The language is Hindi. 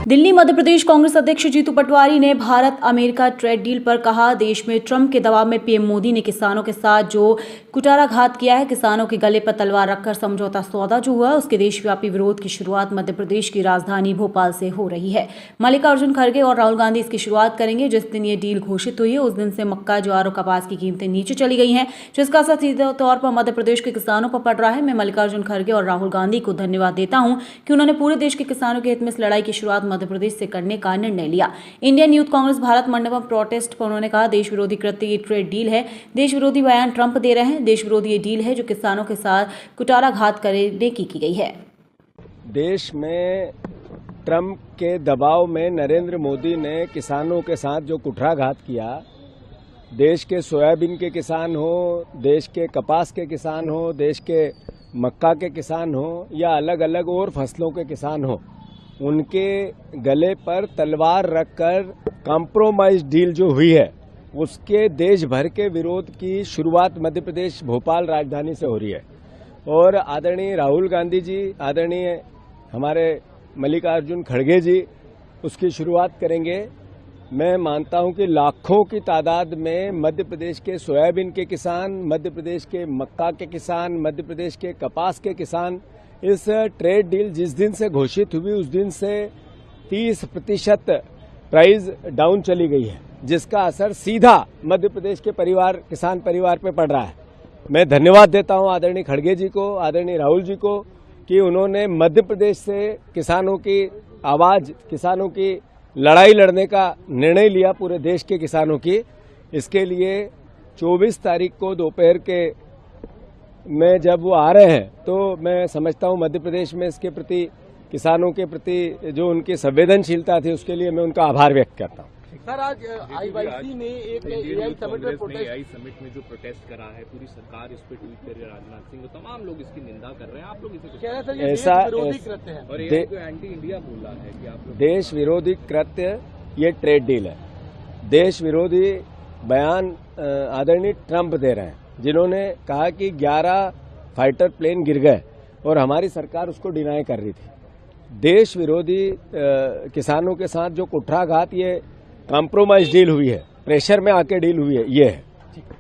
दिल्ली मध्य प्रदेश कांग्रेस अध्यक्ष जीतू पटवारी ने भारत अमेरिका ट्रेड डील पर कहा, देश में ट्रंप के दबाव में पीएम मोदी ने किसानों के साथ जो कुटाराघात किया है, किसानों के गले पर तलवार रखकर समझौता सौदा जो हुआ, उसके देशव्यापी विरोध की शुरुआत मध्य प्रदेश की राजधानी भोपाल से हो रही है। मल्लिकार्जुन खड़गे और राहुल गांधी इसकी शुरुआत करेंगे। जिस दिन ये डील घोषित हुई है उस दिन से मक्का, ज्वार और कपास की कीमतें नीचे चली गई हैं, जिसका असर सीधे तौर पर मध्य प्रदेश के किसानों पर पड़ रहा है। मैं मल्लिकार्जुन खड़गे और राहुल गांधी को धन्यवाद देता हूं कि उन्होंने पूरे देश के किसानों के हित में इस लड़ाई की शुरुआत मध्य प्रदेश से करने का निर्णय लिया। Indian youth Congress Bharat Mandapam protest पर उन्होंने कहा, देश विरोधी कृत्य ये ट्रेड डील है। देश विरोधी बयान ट्रंप दे रहे हैं। देश विरोधी ये डील है जो किसानों के साथ कुटाराघात करने की गई है। देश में ट्रंप के दबाव में नरेंद्र मोदी ने किसानों के साथ जो कुठाराघात किया, देश के सोयाबीन के किसान हो, देश के कपास के किसान हो, देश के मक्का के किसान हो या अलग अलग और फसलों के किसान हो, उनके गले पर तलवार रखकर कॉम्प्रोमाइज डील जो हुई है उसके देश भर के विरोध की शुरुआत मध्य प्रदेश भोपाल राजधानी से हो रही है। और आदरणीय राहुल गांधी जी, आदरणीय हमारे मल्लिकार्जुन खड़गे जी उसकी शुरुआत करेंगे। मैं मानता हूं कि लाखों की तादाद में मध्य प्रदेश के सोयाबीन के किसान, मध्य प्रदेश के मक्का के किसान, मध्य प्रदेश के कपास के किसान इस ट्रेड डील जिस दिन से घोषित हुई उस दिन से 30% प्राइस डाउन चली गई है, जिसका असर सीधा मध्य प्रदेश के किसान परिवार पे पड़ रहा है। मैं धन्यवाद देता हूं आदरणीय खड़गे जी को, आदरणीय राहुल जी को कि उन्होंने मध्य प्रदेश से किसानों की आवाज, किसानों की लड़ाई लड़ने का निर्णय लिया पूरे देश के किसानों की। इसके लिए 24 तारीख को दोपहर के में जब वो आ रहे हैं तो मैं समझता हूं मध्य प्रदेश में इसके प्रति, किसानों के प्रति जो उनकी संवेदनशीलता थी उसके लिए मैं उनका आभार व्यक्त करता हूं। सर, आज आईवाईसी ने एक एआई समिट में जो प्रोटेस्ट करा है, पूरी सरकार इस पे ट्वीट कर रही है, राजनाथ सिंह तमाम लोग इसकी निंदा कर रहे हैं। आप लोग इसे ऐसा विरोधी कृत्य है और ये एंटी इंडिया बोला है कि आप लोग देश विरोधी कृत्य ये ट्रेड डील है। देश विरोधी बयान आदरणीय ट्रंप दे रहे हैं, जिन्होंने कहा कि 11 फाइटर प्लेन गिर गए और हमारी सरकार उसको डिनाई कर रही थी। देश विरोधी किसानों के साथ जो कुठाराघात, ये कॉम्प्रोमाइज डील हुई है, प्रेशर में आके डील हुई है, ये है।